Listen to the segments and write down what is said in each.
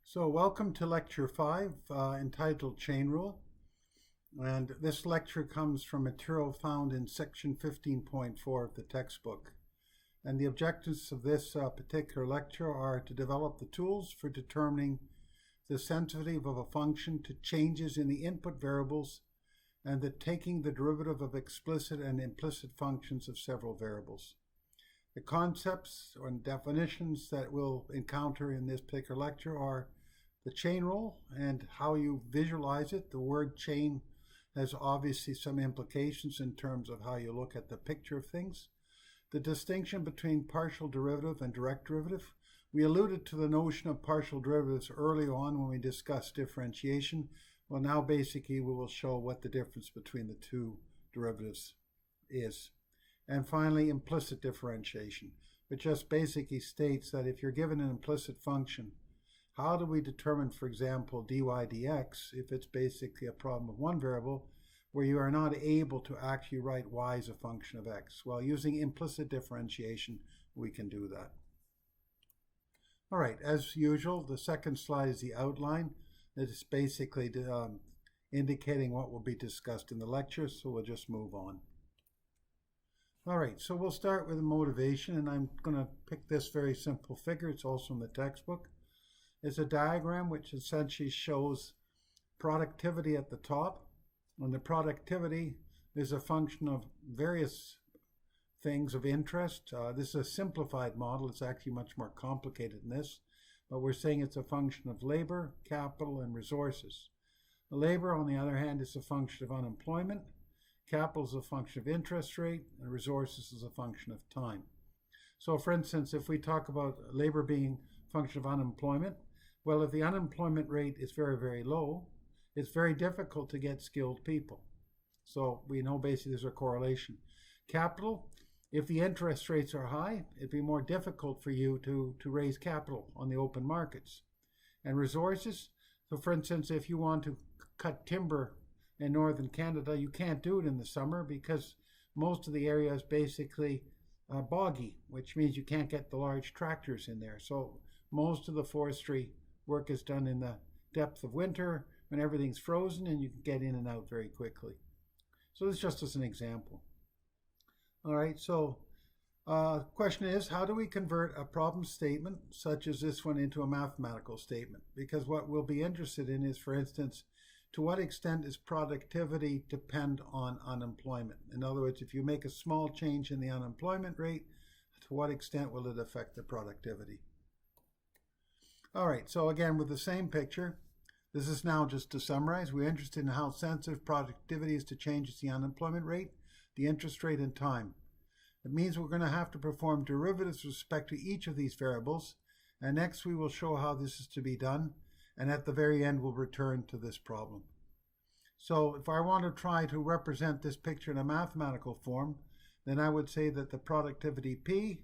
So welcome to Lecture 5 entitled Chain Rule. And this lecture comes from material found in section 15.4 of the textbook. And the objectives of this particular lecture are to develop the tools for determining the sensitivity of a function to changes in the input variables and the taking the derivative of explicit and implicit functions of several variables. The concepts and definitions that we'll encounter in this particular lecture are the chain rule and how you visualize it. The word chain has obviously some implications in terms of how you look at the picture of things. The distinction between partial derivative and direct derivative. We alluded to the notion of partial derivatives early on when we discussed differentiation. Well, now basically we will show what the difference between the two derivatives is. And finally, implicit differentiation, which just basically states that if you're given an implicit function, how do we determine, for example, dy dx if it's basically a problem of one variable where you are not able to actually write y as a function of x? Well, using implicit differentiation, we can do that. All right, as usual, the second slide is the outline. It is basically indicating what will be discussed in the lecture, so we'll just move on. All right, so we'll start with the motivation, and I'm going to pick this very simple figure. It's also in the textbook. It's a diagram which essentially shows productivity at the top, and the productivity is a function of various things of interest. This is a simplified model. It's actually much more complicated than this, but we're saying it's a function of labor, capital, and resources. The labor, on the other hand, is a function of unemployment. Capital is a function of interest rate, and resources is a function of time. So, for instance, if we talk about labor being a function of unemployment, well, if the unemployment rate is very, very low, it's very difficult to get skilled people. So we know basically there's a correlation. Capital, if the interest rates are high, it'd be more difficult for you to raise capital on the open markets. And resources, so for instance, if you want to cut timber in northern Canada, you can't do it in the summer because most of the area is basically boggy, which means you can't get the large tractors in there. So most of the forestry work is done in the depth of winter when everything's frozen and you can get in and out very quickly. So this is just as an example. All right, so question is, how do we convert a problem statement such as this one into a mathematical statement? Because what we'll be interested in is, for instance, to what extent does productivity depend on unemployment? In other words, if you make a small change in the unemployment rate, to what extent will it affect the productivity? All right, so again, with the same picture, this is now just to summarize. We're interested in how sensitive productivity is to changes in the unemployment rate, the interest rate, and time. It means we're going to have to perform derivatives with respect to each of these variables, and next we will show how this is to be done, and at the very end we'll return to this problem. So if I want to try to represent this picture in a mathematical form, then I would say that the productivity P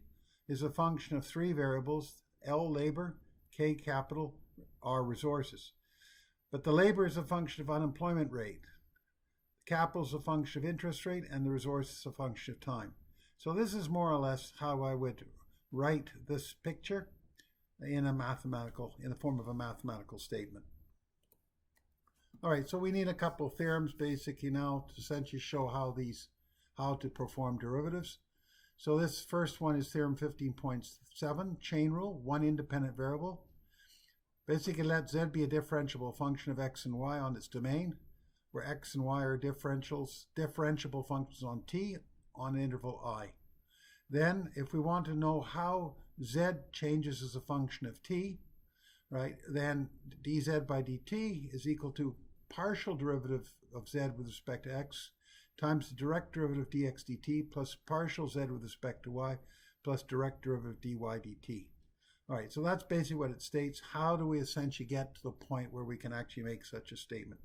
is a function of three variables: L, labor, K, capital, R, resources. But the labor is a function of unemployment rate. Capital is a function of interest rate, and the resource is a function of time. So this is more or less how I would write this picture in the form of a mathematical statement. All right, so we need a couple of theorems basically now to essentially show how to perform derivatives. So this first one is Theorem 15.7, chain rule, one independent variable. Basically let z be a differentiable function of x and y on its domain, where x and y are differentiable functions on t on interval I. Then if we want to know how z changes as a function of t, right, then dz by dt is equal to partial derivative of z with respect to x times the direct derivative dx dt plus partial z with respect to y plus direct derivative dy dt. All right, so that's basically what it states. How do we essentially get to the point where we can actually make such a statement?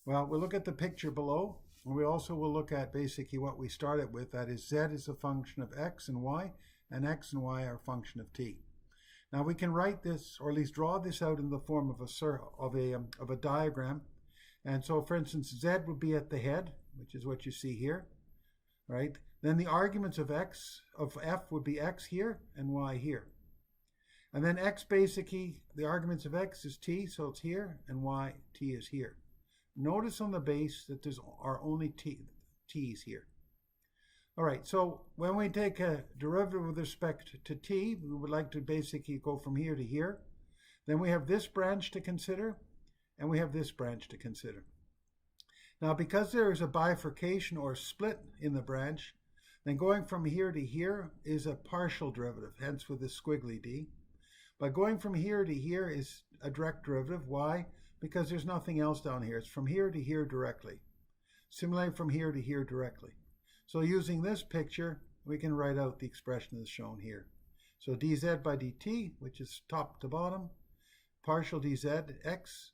Well, we'll look at the picture below, and we also will look at basically what we started with, that is z is a function of x and y are a function of t. Now we can write this, or at least draw this out in the form of a diagram. And so, for instance, z would be at the head, which is what you see here, right? Then the arguments of f would be x here and y here. And then x basically, the arguments of x is t, so it's here, and y, t is here. Notice on the base that there are only t's here. All right, so when we take a derivative with respect to t, we would like to basically go from here to here. Then we have this branch to consider, and we have this branch to consider. Now, because there is a bifurcation or split in the branch, then going from here to here is a partial derivative, hence with the squiggly d. But going from here to here is a direct derivative. Why? Because there's nothing else down here. It's from here to here directly. Similarly, from here to here directly. So using this picture, we can write out the expression that's shown here. So dz by dt, which is top to bottom, partial dz x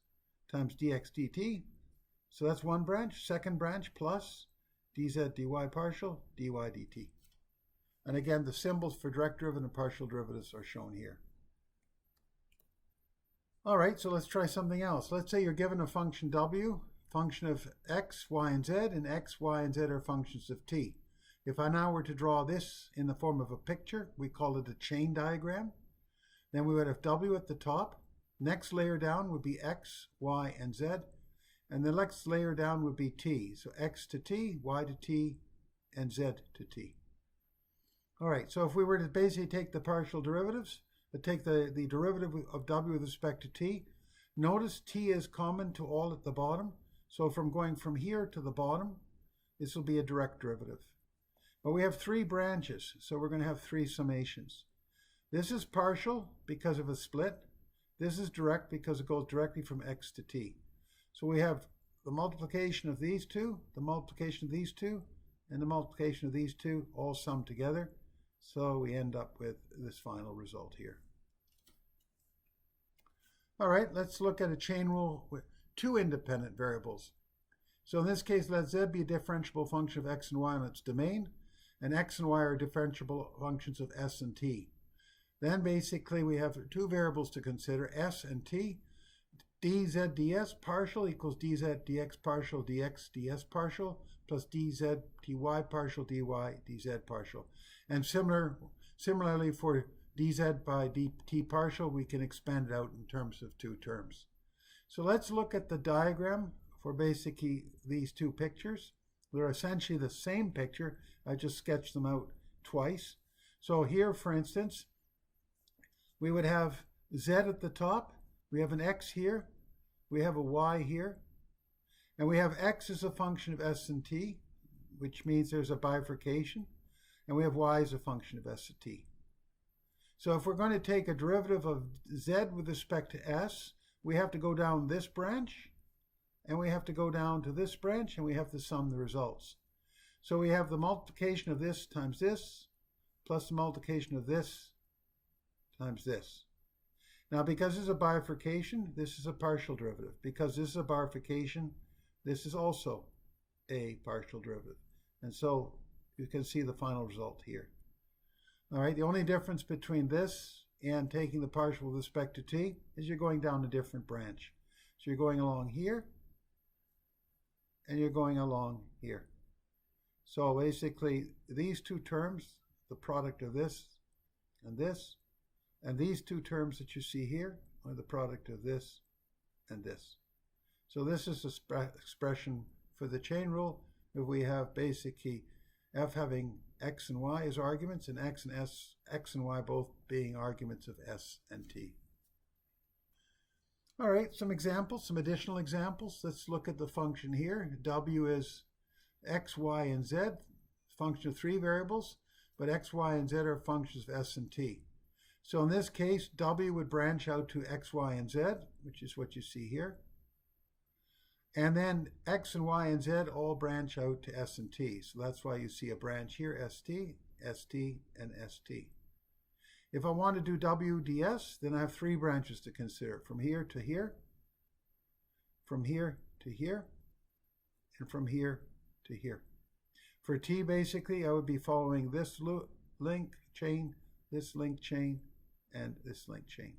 times dx dt. So that's one branch. Second branch plus dz dy partial dy dt. And again, the symbols for direct derivative and partial derivatives are shown here. All right, so let's try something else. Let's say you're given a function w, function of x, y, and z, and x, y, and z are functions of t. If I now were to draw this in the form of a picture, we call it a chain diagram. Then we would have w at the top. Next layer down would be x, y, and z. And the next layer down would be t. So x to t, y to t, and z to t. All right, so if we were to basically take the partial derivatives, take the derivative of w with respect to t, notice t is common to all at the bottom. So from going from here to the bottom, this will be a direct derivative. But we have three branches, so we're going to have three summations. This is partial because of a split. This is direct because it goes directly from x to t. So we have the multiplication of these two, the multiplication of these two, and the multiplication of these two all summed together. So we end up with this final result here. All right, let's look at a chain rule with two independent variables. So in this case, let z be a differentiable function of x and y in its domain, and x and y are differentiable functions of s and t. Then basically we have two variables to consider, s and t. dz ds partial equals dz dx partial dx ds partial plus dz dy partial dy dz partial. And similarly for dz by dt partial, we can expand it out in terms of two terms. So let's look at the diagram for basically these two pictures. They're essentially the same picture. I just sketched them out twice. So here, for instance, we would have z at the top. We have an x here. We have a y here. And we have x as a function of s and t, which means there's a bifurcation. And we have y as a function of s and t. So if we're going to take a derivative of z with respect to s, we have to go down this branch, and we have to go down to this branch, and we have to sum the results. So we have the multiplication of this times this, plus the multiplication of this times this. Now, because this is a bifurcation, this is a partial derivative. Because this is a bifurcation, this is also a partial derivative. And so you can see the final result here. All right, the only difference between this and taking the partial with respect to t is you're going down a different branch. So you're going along here, and you're going along here. So basically, these two terms, the product of this, and these two terms that you see here are the product of this and this. So this is the expression for the chain rule. If we have basically f having x and y as arguments, and x and y both being arguments of s and t. All right, some examples, some additional examples. Let's look at the function here. W is x, y, and z, function of three variables, but x, y, and z are functions of s and t. So in this case, w would branch out to x, y, and z, which is what you see here. And then x and y and z all branch out to s and t. So that's why you see a branch here, st, st, and st. If I want to do w ds, then I have three branches to consider, from here to here, from here to here, and from here to here. For t, basically, I would be following this link chain, this link chain, and this link chain.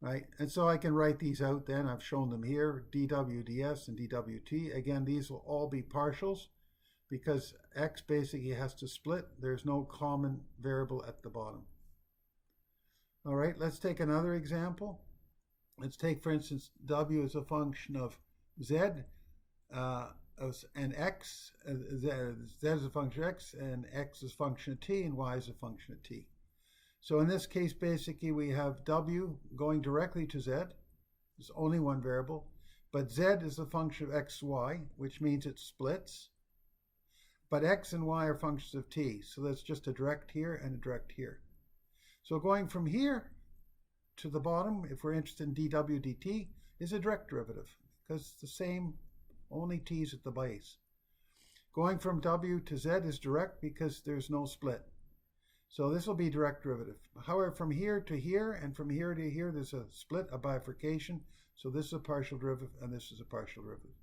Right, and so I can write these out then. I've shown them here, dw ds and dwt. Again, these will all be partials because x basically has to split. There's no common variable at the bottom. All right, let's take another example. Let's take, for instance, w as a function of z and x, z is a function of x, and x is a function of t, and y is a function of t. So in this case, basically, we have w going directly to z. There's only one variable. But z is a function of x, y, which means it splits. But x and y are functions of t. So that's just a direct here and a direct here. So going from here to the bottom, if we're interested in dw dt, is a direct derivative because it's the same, only t's at the base. Going from w to z is direct because there's no split. So this will be direct derivative. However, from here to here and from here to here, there's a split, a bifurcation. So this is a partial derivative and this is a partial derivative.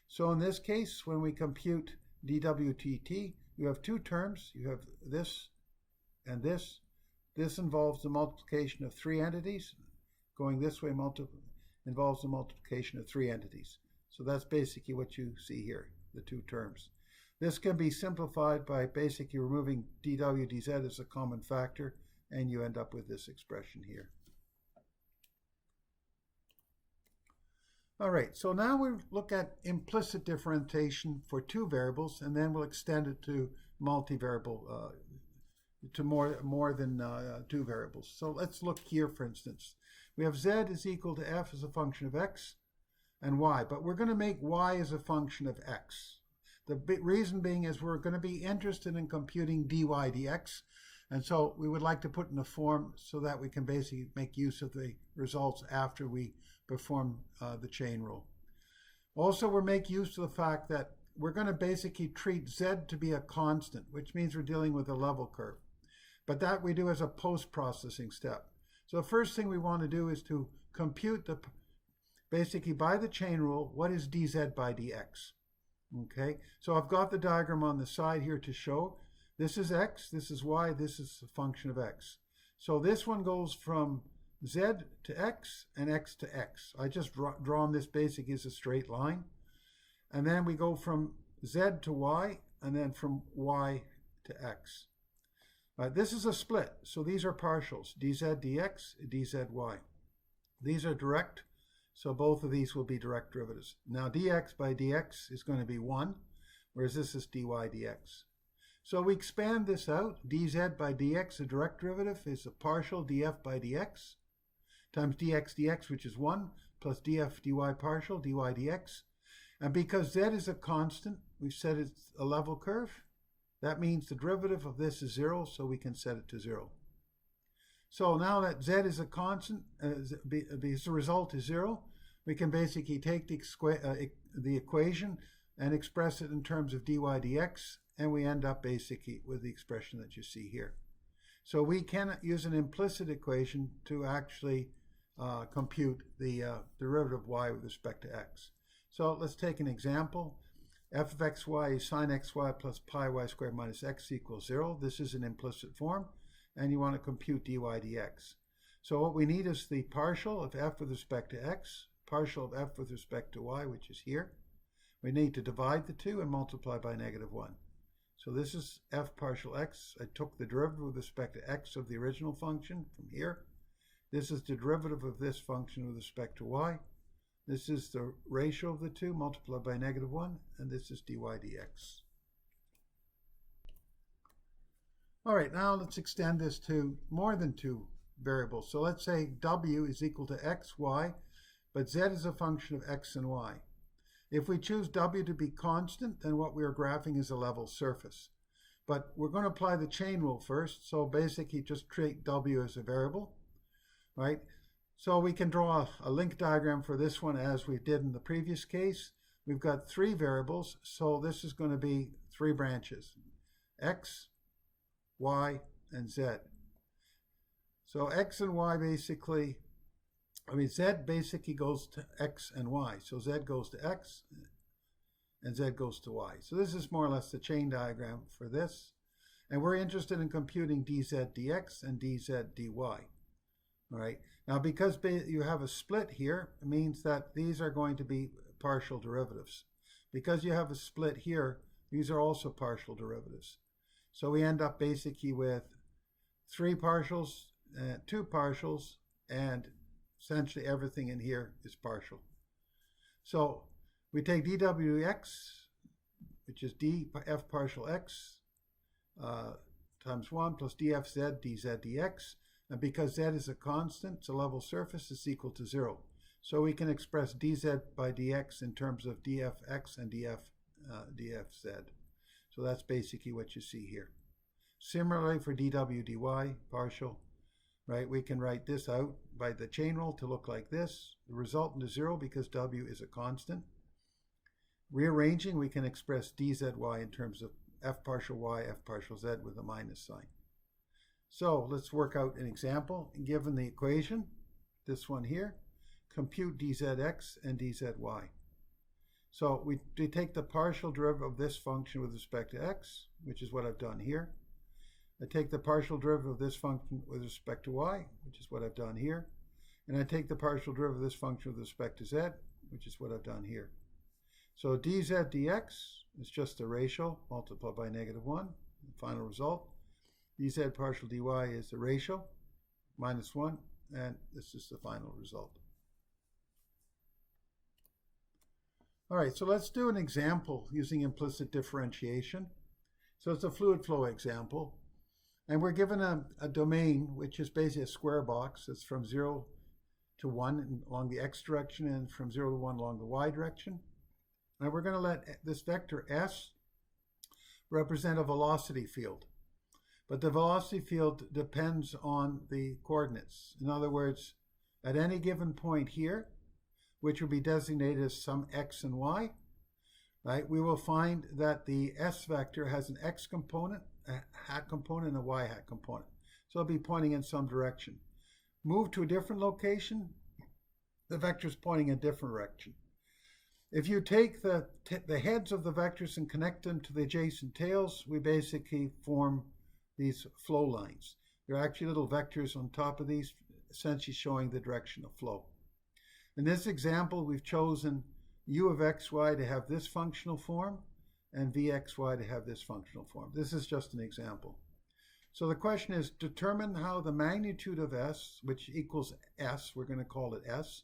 So in this case, when we compute dw dt, you have two terms. You have this and this. This involves the multiplication of three entities. Going this way involves the multiplication of three entities. So that's basically what you see here, the two terms. This can be simplified by basically removing dw dz as a common factor, and you end up with this expression here. All right, so now we look at implicit differentiation for two variables, and then we'll extend it to multivariable, to more than two variables. So let's look here, for instance. We have z is equal to f as a function of x and y, but we're going to make y as a function of x. The reason being is we're going to be interested in computing dy dx, and so we would like to put in a form so that we can basically make use of the results after we perform the chain rule. Also, we'll make use of the fact that we're going to basically treat z to be a constant, which means we're dealing with a level curve. But that we do as a post-processing step. So the first thing we want to do is to compute basically by the chain rule, what is dz by dx? Okay, so I've got the diagram on the side here to show. This is x, this is y, this is a function of x. So this one goes from z to x and x to x. I just drawn this basically as a straight line. And then we go from z to y, and then from y to x. This is a split, so these are partials, dz dx, dzy. These are direct, so both of these will be direct derivatives. Now dx by dx is going to be 1, whereas this is dy dx. So we expand this out. Dz by dx, a direct derivative, is a partial df by dx, times dx dx, which is 1, plus df dy partial, dy dx. And because z is a constant, we've said it's a level curve. That means the derivative of this is 0, so we can set it to 0. So now that z is a constant, because the result is 0, we can basically take the equation and express it in terms of dy dx, and we end up basically with the expression that you see here. So we can use an implicit equation to actually compute the derivative of y with respect to x. So let's take an example. F of xy is sine xy plus pi y squared minus x equals 0. This is an implicit form, and you want to compute dy dx. So what we need is the partial of f with respect to x, partial of f with respect to y, which is here. We need to divide the two and multiply by -1. So this is f partial x. I took the derivative with respect to x of the original function from here. This is the derivative of this function with respect to y. This is the ratio of the two multiplied by -1, and this is dy dx. All right, now let's extend this to more than two variables. So let's say w is equal to x, y, but z is a function of x and y. If we choose w to be constant, then what we are graphing is a level surface. But we're going to apply the chain rule first, so basically just treat w as a variable, right? So we can draw a link diagram for this one as we did in the previous case. We've got three variables, so this is going to be three branches, x, y, and z. So x and y basically, z basically goes to x and y. So z goes to x and z goes to y. So this is more or less the chain diagram for this. And we're interested in computing dz dx and dz dy. All right. Now, because you have a split here, it means that these are going to be partial derivatives. Because you have a split here, these are also partial derivatives. So we end up basically with three partials, two partials, and essentially everything in here is partial. So we take dwx, which is df partial x times 1 plus dfz dz dx. And because z is a constant, it's a level surface, it's equal to 0. So we can express dz by dx in terms of dfx and dfz. So that's basically what you see here. Similarly for dw dy, partial, right? We can write this out by the chain rule to look like this. The resultant is 0 because w is a constant. Rearranging, we can express dzy in terms of f partial y, f partial z with a minus sign. So let's work out an example. Given the equation, this one here, compute dzx and dzy. So we take the partial derivative of this function with respect to x, which is what I've done here. I take the partial derivative of this function with respect to y, which is what I've done here. And I take the partial derivative of this function with respect to z, which is what I've done here. So dz dx is just the ratio multiplied by -1, the final result. dz partial dy is the ratio, -1, and this is the final result. All right, so let's do an example using implicit differentiation. So it's a fluid flow example. And we're given a domain, which is basically a square box. It's from 0 to 1 along the x direction and from 0 to 1 along the y direction. And we're going to let this vector s represent a velocity field. But the velocity field depends on the coordinates. In other words, at any given point here, which will be designated as some x and y, right, we will find that the s vector has an x component, a hat component, and a y hat component. So it'll be pointing in some direction. Move to a different location, the vector is pointing in a different direction. If you take the heads of the vectors and connect them to the adjacent tails, we basically form these flow lines. They're actually little vectors on top of these, essentially showing the direction of flow. In this example, we've chosen u of xy to have this functional form and vxy to have this functional form. This is just an example. So the question is, determine how the magnitude of s, which equals s, we're going to call it s,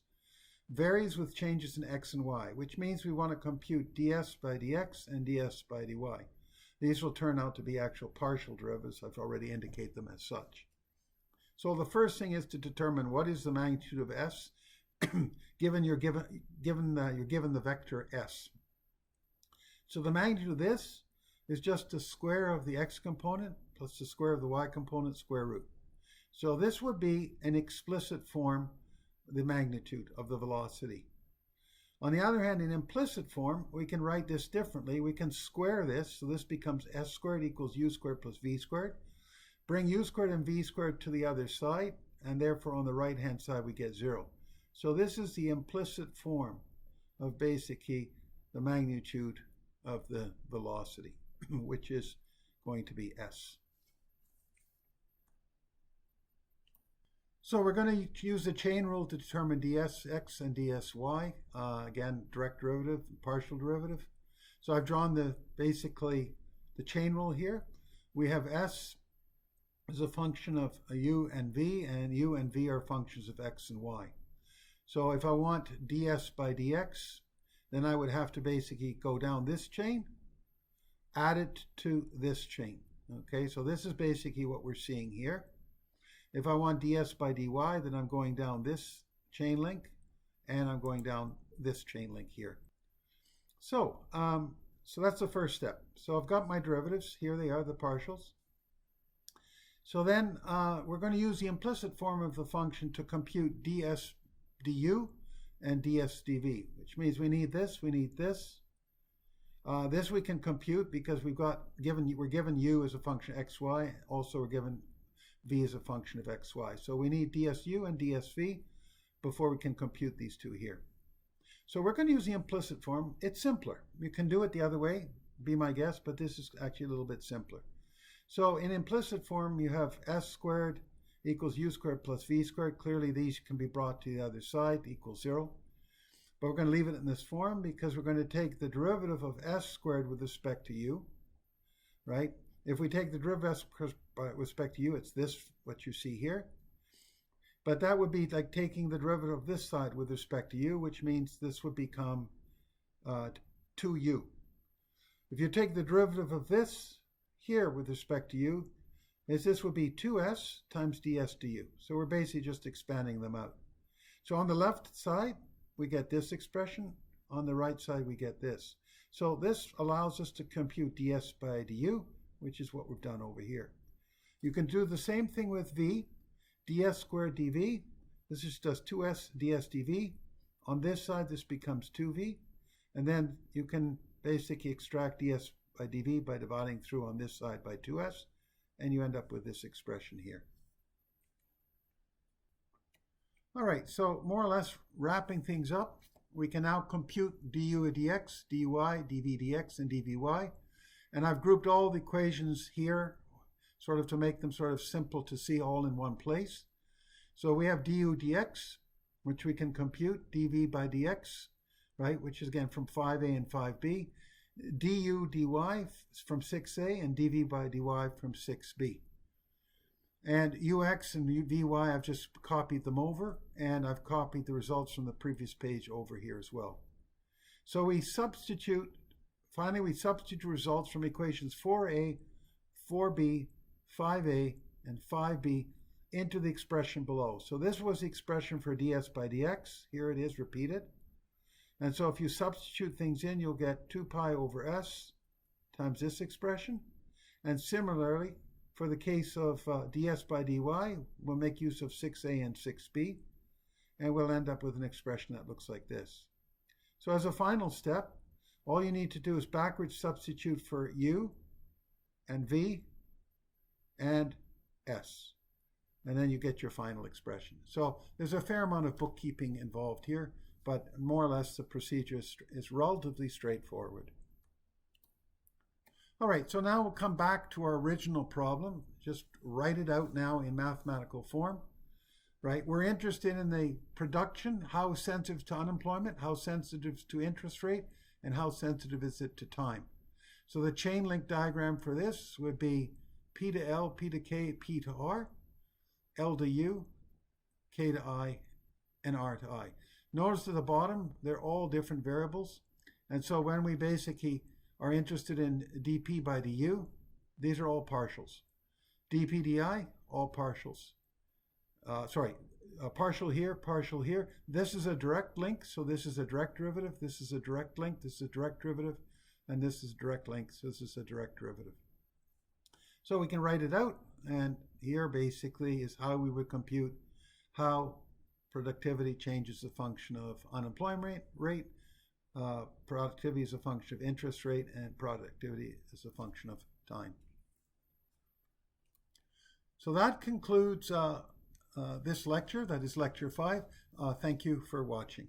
varies with changes in x and y, which means we want to compute ds by dx and ds by dy. These will turn out to be actual partial derivatives. I've already indicated them as such. So the first thing is to determine what is the magnitude of s given you're given the vector s. So the magnitude of this is just the square of the x component plus the square of the y component square root. So this would be an explicit form, the magnitude of the velocity. On the other hand, in implicit form, we can write this differently. We can square this, so this becomes s squared equals u squared plus v squared. Bring u squared and v squared to the other side, and therefore on the right-hand side we get 0. So this is the implicit form of basically the magnitude of the velocity, which is going to be s. So we're going to use the chain rule to determine dsx and dsy. Again, direct derivative, partial derivative. So I've drawn basically the chain rule here. We have s as a function of u and v are functions of x and y. So if I want ds by dx, then I would have to basically go down this chain, add it to this chain. Okay, so this is basically what we're seeing here. If I want ds by dy, then I'm going down this chain link, and I'm going down this chain link here. So, so that's the first step. So I've got my derivatives. Here they are, the partials. So then we're going to use the implicit form of the function to compute ds du and ds dv, which means we need this, we need this. This we can compute because we're given u as a function of xy. Also, we're given v as a function of xy. So we need dsu and dsv before we can compute these two here. So we're going to use the implicit form. It's simpler. You can do it the other way, be my guest, but this is actually a little bit simpler. So in implicit form, you have s squared equals u squared plus v squared. Clearly, these can be brought to the other side, equals 0. But we're going to leave it in this form because we're going to take the derivative of s squared with respect to u, right? If we take the derivative of s with respect to u, it's this, what you see here. But that would be like taking the derivative of this side with respect to u, which means this would become 2u. If you take the derivative of this here with respect to u, this would be 2s times ds du. So we're basically just expanding them out. So on the left side, we get this expression. On the right side, we get this. So this allows us to compute ds by du, which is what we've done over here. You can do the same thing with v, ds squared dv. This is just 2s ds dv. On this side, this becomes 2v. And then you can basically extract ds by dv by dividing through on this side by 2s. And you end up with this expression here. All right, so more or less wrapping things up, we can now compute du dx, dy, dv dx, and dvy. And I've grouped all the equations here sort of to make them sort of simple to see all in one place. So we have du dx, which we can compute, dv by dx, right, which is again from 5a and 5b. Du dy from 6a and dv by dy from 6b. And ux and vy, I've just copied them over, and I've copied the results from the previous page over here as well. So we substitute, finally we substitute results from equations 4a, 4b, 5a, and 5b into the expression below. So this was the expression for ds by dx. Here it is repeated. And so if you substitute things in, you'll get 2 pi over s times this expression. And similarly, for the case of ds by dy, we'll make use of 6a and 6b, and we'll end up with an expression that looks like this. So as a final step, all you need to do is backwards substitute for u and v and s, and then you get your final expression. So there's a fair amount of bookkeeping involved here, but more or less the procedure is relatively straightforward. All right, so now we'll come back to our original problem. Just write it out now in mathematical form, right? We're interested in the production, how sensitive to unemployment, how sensitive to interest rate, and how sensitive is it to time. So the chain link diagram for this would be P to L, P to K, P to R, L to U, K to I, and R to I. Notice at the bottom, they're all different variables. And so when we basically are interested in dp by du, these are all partials. dp di, all partials. Partial here, partial here. This is a direct link, so this is a direct derivative. This is a direct link, this is a direct derivative, and this is a direct link, so this is a direct derivative. So we can write it out, and here basically is how we would compute how productivity changes the function of unemployment rate. Productivity is a function of interest rate, and productivity is a function of time. So that concludes this lecture. That is lecture 5. Thank you for watching.